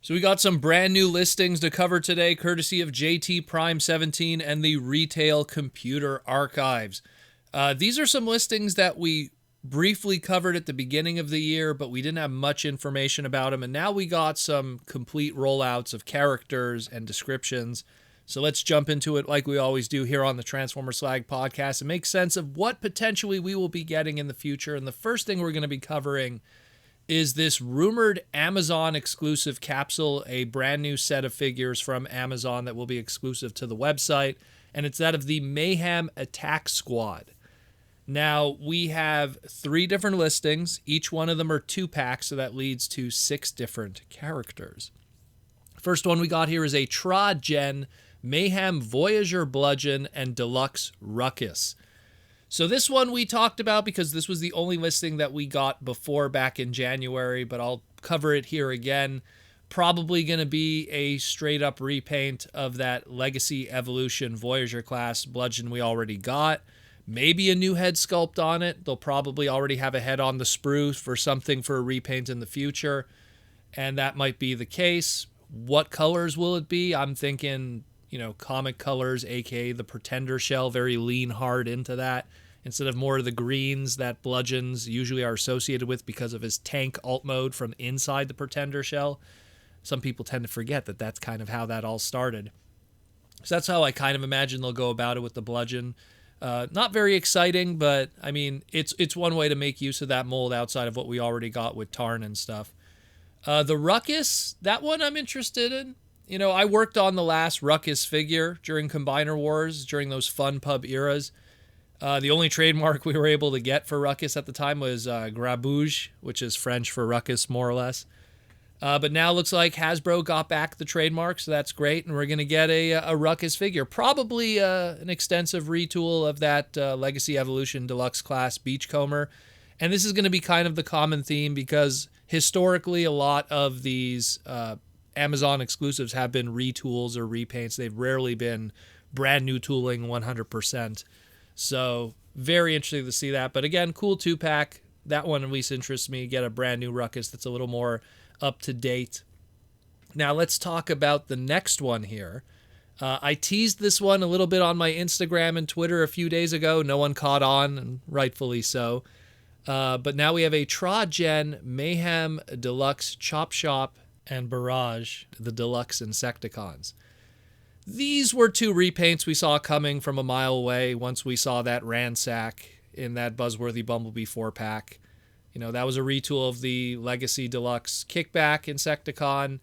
So we got some brand new listings to cover today, courtesy of JT Prime 17 and the Retail Computer Archives. These are some listings that we briefly covered at the beginning of the year, but we didn't have much information about them. And now we got some complete rollouts of characters and descriptions. So let's jump into it like we always do here on the Transformer Slag podcast and make sense of what potentially we will be getting in the future. And the first thing we're going to be covering is this rumored Amazon exclusive capsule, a brand new set of figures from Amazon that will be exclusive to the website, and it's that of the Mayhem Attack Squad. Now, we have 3 different listings. Each one of them are 2-packs, so that leads to 6 different characters. First one we got here is a Tra-Gen Mayhem Voyager Bludgeon and Deluxe Ruckus. So this one we talked about because this was the only listing that we got before back in January, but I'll cover it here again. Probably going to be a straight up repaint of that Legacy Evolution Voyager class bludgeon we already got. Maybe a new head sculpt on it. They'll probably already have a head on the sprue for something for a repaint in the future, and that might be the case. What colors will it be? I'm thinking, comic colors, aka the Pretender shell, very lean hard into that, instead of more of the greens that bludgeons usually are associated with because of his tank alt mode from inside the Pretender shell. Some people tend to forget that that's kind of how that all started. So that's how I kind of imagine they'll go about it with the bludgeon. Not very exciting, but I mean, it's one way to make use of that mold outside of what we already got with Tarn and stuff. The Ruckus, that one I'm interested in. I worked on the last Ruckus figure during Combiner Wars, during those fun pub eras. The only trademark we were able to get for Ruckus at the time was Grabouge, which is French for Ruckus, more or less. But now looks like Hasbro got back the trademark, so that's great, and we're going to get a Ruckus figure. Probably an extensive retool of that Legacy Evolution Deluxe Class Beachcomber. And this is going to be kind of the common theme because historically a lot of these Amazon exclusives have been retools or repaints. They've rarely been brand new tooling 100%. So very interesting to see that. But again, cool 2-pack. That one at least interests me. Get a brand new Ruckus that's a little more up to date. Now let's talk about the next one here. I teased this one a little bit on my Instagram and Twitter a few days ago. No one caught on, and rightfully so. But now we have a Tra-Gen Mayhem Deluxe Chop Shop and Barrage, the Deluxe Insecticons. These were 2 repaints we saw coming from a mile away once we saw that Ransack in that Buzzworthy Bumblebee 4-pack. That was a retool of the Legacy Deluxe Kickback Insecticon.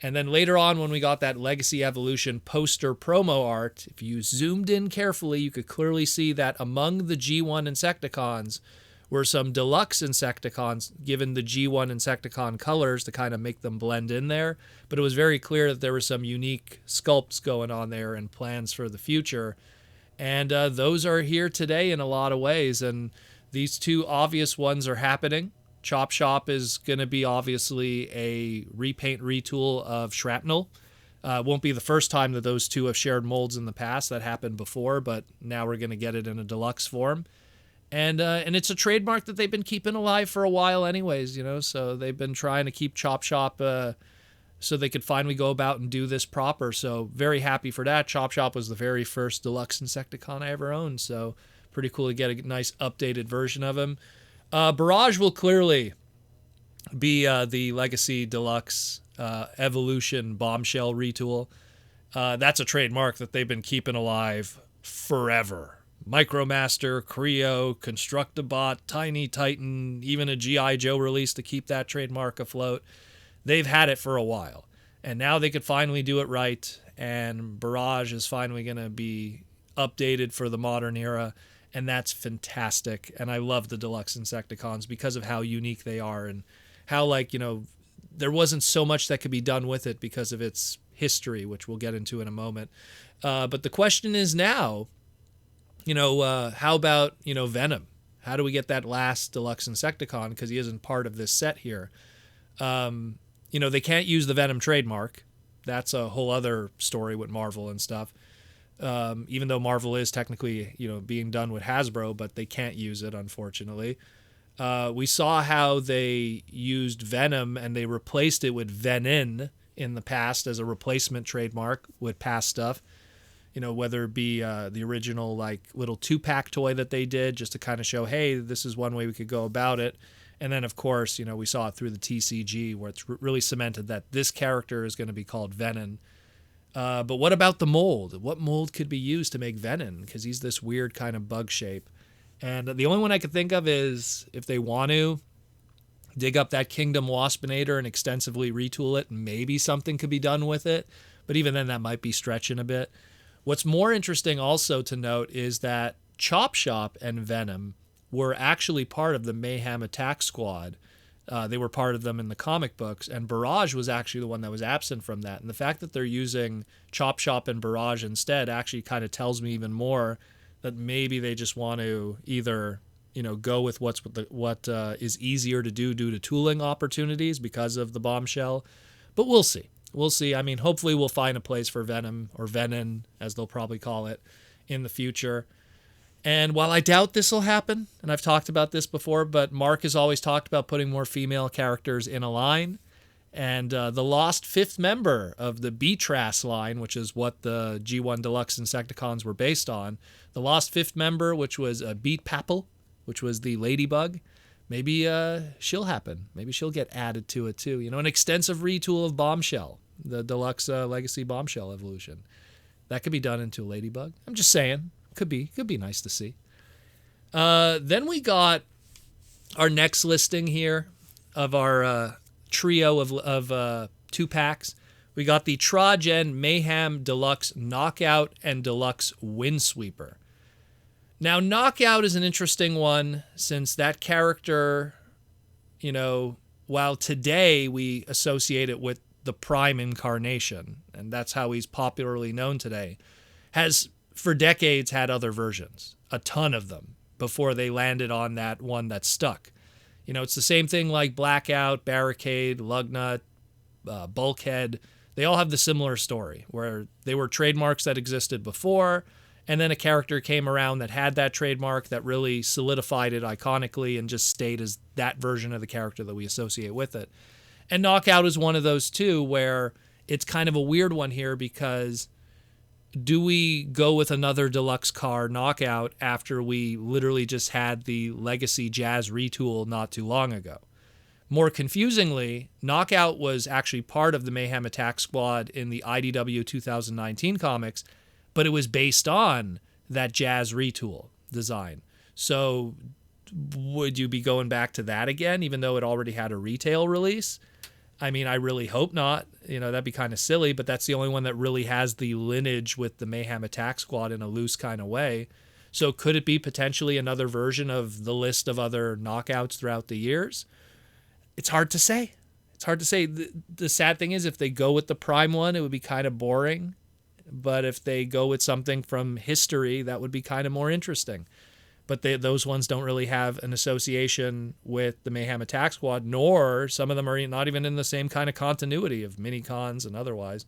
And then later on when we got that Legacy Evolution poster promo art, if you zoomed in carefully, you could clearly see that among the G1 Insecticons were some Deluxe Insecticons given the G1 Insecticon colors to kind of make them blend in there. But it was very clear that there were some unique sculpts going on there and plans for the future. And those are here today in a lot of ways. And these 2 obvious ones are happening. Chop Shop is going to be obviously a repaint retool of Shrapnel. Won't be the first time that those 2 have shared molds in the past. That happened before, but now we're going to get it in a deluxe form. And it's a trademark that they've been keeping alive for a while anyways, so they've been trying to keep Chop Shop so they could finally go about and do this proper. So very happy for that. Chop Shop was the very first Deluxe Insecticon I ever owned, so pretty cool to get a nice updated version of him. Barrage will clearly be the Legacy Deluxe Evolution Bombshell retool. That's a trademark that they've been keeping alive forever. Micromaster, Creo, Constructabot, Tiny Titan, even a G.I. Joe release to keep that trademark afloat. They've had it for a while. And now they could finally do it right. And Barrage is finally going to be updated for the modern era. And that's fantastic. And I love the Deluxe Insecticons because of how unique they are and how, there wasn't so much that could be done with it because of its history, which we'll get into in a moment. But the question is now, how about, Venom? How do we get that last Deluxe Insecticon? Because he isn't part of this set here. They can't use the Venom trademark. That's a whole other story with Marvel and stuff. Even though Marvel is technically, being done with Hasbro, but they can't use it, unfortunately. We saw how they used Venom and they replaced it with Venin in the past as a replacement trademark with past stuff. Whether it be the original like little 2-pack toy that they did just to kind of show, hey, this is one way we could go about it. And then, of course, we saw it through the TCG where it's really cemented that this character is going to be called Venom. But what about the mold? What mold could be used to make Venom? Because he's this weird kind of bug shape. And the only one I could think of is if they want to dig up that Kingdom Waspinator and extensively retool it, maybe something could be done with it. But even then, that might be stretching a bit. What's more interesting also to note is that Chop Shop and Venom were actually part of the Mayhem attack squad. They were part of them in the comic books, and Barrage was actually the one that was absent from that. And the fact that they're using Chop Shop and Barrage instead actually kind of tells me even more that maybe they just want to either go with what is easier to do due to tooling opportunities because of the bombshell. But we'll see. We'll see. I mean, hopefully we'll find a place for Venom, or Venom, as they'll probably call it, in the future. And while I doubt this will happen, and I've talked about this before, but Mark has always talked about putting more female characters in a line. And the lost 5th member of the B-Trass line, which is what the G1 Deluxe Insecticons were based on, the lost 5th member, which was Beat Papple, which was the Ladybug, maybe she'll happen. Maybe she'll get added to it too. An extensive retool of Bombshell, the Deluxe Legacy Bombshell evolution. That could be done into a Ladybug. I'm just saying. Could be nice to see. Then we got our next listing here of our trio of 2-packs. We got the Tragen Mayhem Deluxe Knockout and Deluxe Windsweeper. Now, Knockout is an interesting one since that character, while today we associate it with the Prime incarnation, and that's how he's popularly known today, has for decades had other versions, a ton of them, before they landed on that one that stuck. It's the same thing like Blackout, Barricade, Lugnut, Bulkhead. They all have the similar story, where they were trademarks that existed before, and then a character came around that had that trademark that really solidified it iconically and just stayed as that version of the character that we associate with it. And Knockout is one of those too, where it's kind of a weird one here because do we go with another deluxe car Knockout after we literally just had the Legacy Jazz retool not too long ago? More confusingly, Knockout was actually part of the Mayhem Attack Squad in the IDW 2019 comics, but it was based on that Jazz retool design. So would you be going back to that again, even though it already had a retail release? I mean, I really hope not. That'd be kind of silly, but that's the only one that really has the lineage with the Mayhem Attack Squad in a loose kind of way. So could it be potentially another version of the list of other knockouts throughout the years? It's hard to say. It's hard to say. The sad thing is if they go with the Prime one, it would be kind of boring. But if they go with something from history, that would be kind of more interesting. But those ones don't really have an association with the Mayhem Attack Squad, nor some of them are not even in the same kind of continuity of mini-cons and otherwise.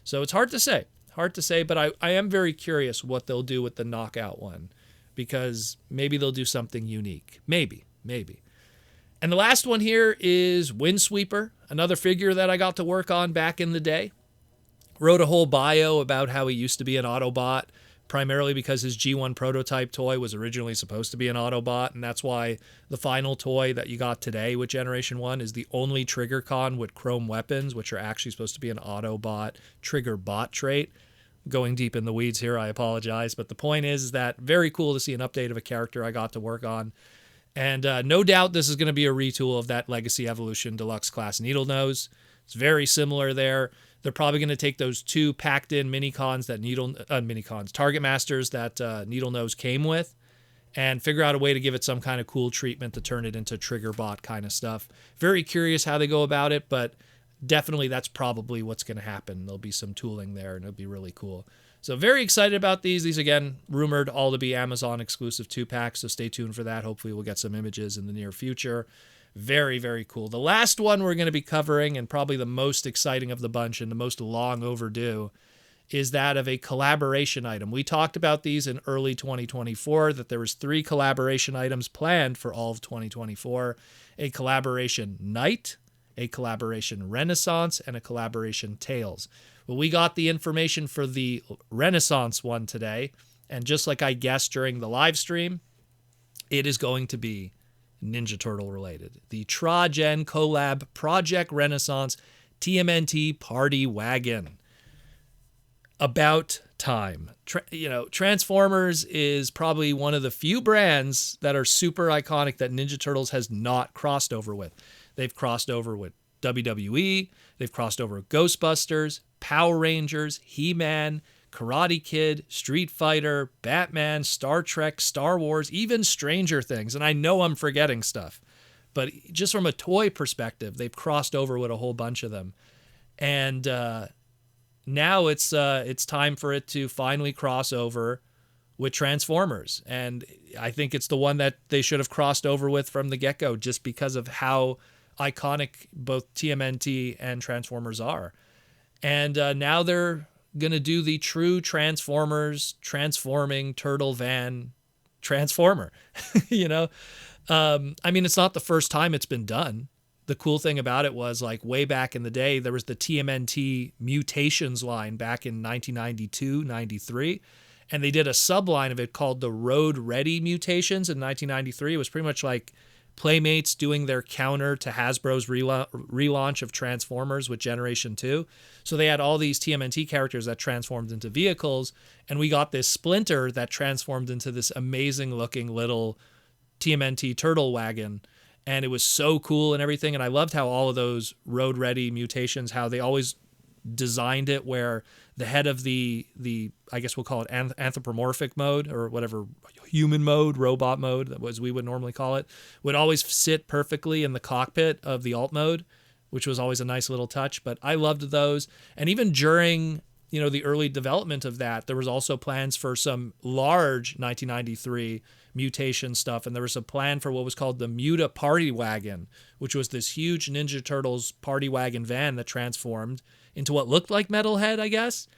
So it's hard to say, but I am very curious what they'll do with the Knockout one, because maybe they'll do something unique. Maybe. And the last one here is Windsweeper, another figure that I got to work on back in the day. Wrote a whole bio about how he used to be an Autobot, primarily because his G1 prototype toy was originally supposed to be an Autobot, and that's why the final toy that you got today with Generation 1 is the only Trigger Con with chrome weapons, which are actually supposed to be an Autobot Trigger bot trait. Going deep in the weeds here, I apologize, but the point is that very cool to see an update of a character I got to work on. And no doubt this is going to be a retool of that Legacy Evolution Deluxe Class Needle Nose. It's very similar there. They're probably going to take those 2 packed-in mini-cons that Target Masters that Needle Nose came with, and figure out a way to give it some kind of cool treatment to turn it into Trigger Bot kind of stuff. Very curious how they go about it, but definitely that's probably what's going to happen. There'll be some tooling there, and it'll be really cool. So very excited about these. These, again, rumored all to be Amazon exclusive 2-packs, so stay tuned for that. Hopefully we'll get some images in the near future. Very, very cool. The last one we're going to be covering, and probably the most exciting of the bunch and the most long overdue, is that of a collaboration item. We talked about these in early 2024, that there was 3 collaboration items planned for all of 2024. A collaboration Knight, a collaboration Renaissance, and a collaboration Tales. Well, we got the information for the Renaissance one today, and just like I guessed during the live stream, it is going to be Ninja Turtle related. The Tra-Gen Collab Project Renaissance TMNT Party Wagon. About time. Transformers is probably one of the few brands that are super iconic that Ninja Turtles has not crossed over with. They've crossed over with WWE, they've crossed over with Ghostbusters, Power Rangers, He-Man, Karate Kid, Street Fighter, Batman, Star Trek, Star Wars, even Stranger Things. And I know I'm forgetting stuff, but just from a toy perspective, they've crossed over with a whole bunch of them. And now it's time for it to finally cross over with Transformers. And I think it's the one that they should have crossed over with from the get-go, just because of how iconic both TMNT and Transformers are. And now they're going to do the true Transformers transforming turtle van transformer. I mean, it's not the first time it's been done. The cool thing about it was, like, way back in the day, there was the TMNT Mutations line back in 1992, 93. And they did a subline of it called the Road Ready Mutations in 1993. It was pretty much like Playmates doing their counter to Hasbro's relaunch of Transformers with Generation 2. So they had all these TMNT characters that transformed into vehicles, and we got this Splinter that transformed into this amazing looking little TMNT turtle wagon. And it was so cool and everything. And I loved how all of those road ready mutations, how they always designed it where the head of the I guess we'll call it anthropomorphic mode, or whatever, human mode, robot mode, as we would normally call it, would always sit perfectly in the cockpit of the alt mode, which was always a nice little touch. But I loved those. And even during, the early development of that, there was also plans for some large 1993 mutation stuff, and there was a plan for what was called the Muta Party Wagon, which was this huge Ninja Turtles party wagon van that transformed into what looked like Metalhead, I guess,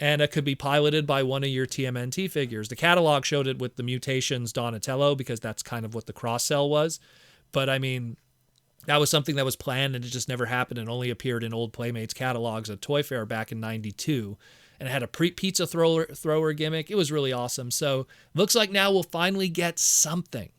and it could be piloted by one of your TMNT figures. The catalog showed it with the Mutations Donatello, because that's kind of what the cross-sell was, but I mean, that was something that was planned and it just never happened, and only appeared in old Playmates catalogs at Toy Fair back in 92. And it had a pizza thrower gimmick. It was really awesome. So looks like now we'll finally get something.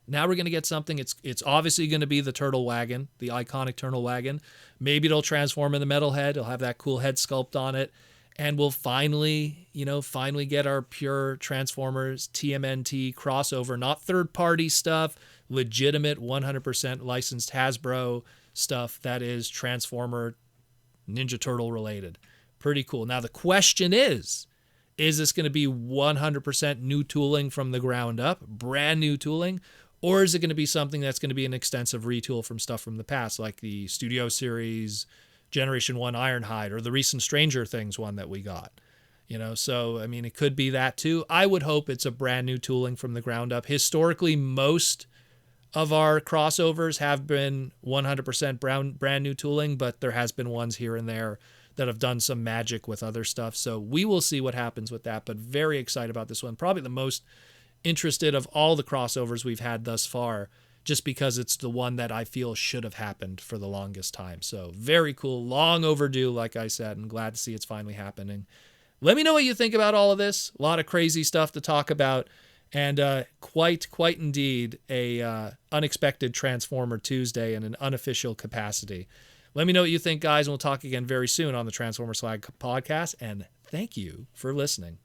Now we're going to get something. It's obviously going to be the Turtle Wagon, the iconic Turtle Wagon. Maybe it'll transform into Metalhead. It'll have that cool head sculpt on it. And we'll finally get our pure Transformers TMNT crossover, not third-party stuff, legitimate 100% licensed Hasbro stuff that is Transformer Ninja Turtle related. Pretty cool. Now the question is this going to be 100% new tooling from the ground up, brand new tooling, or is it going to be something that's going to be an extensive retool from stuff from the past, like the Studio Series Generation 1 Ironhide, or the recent Stranger Things one that we got? So I mean, it could be that too. I would hope it's a brand new tooling from the ground up. Historically, most of our crossovers have been 100% brand new tooling, but there has been ones here and there that have done some magic with other stuff. So we will see what happens with that, but very excited about this one. Probably the most interested of all the crossovers we've had thus far, just because it's the one that I feel should have happened for the longest time. So very cool, long overdue, like I said, and glad to see it's finally happening. Let me know what you think about all of this. A lot of crazy stuff to talk about, and quite indeed a unexpected Transformer Tuesday in an unofficial capacity. Let me know what you think, guys, and we'll talk again very soon on the Transformer Slag podcast, and thank you for listening.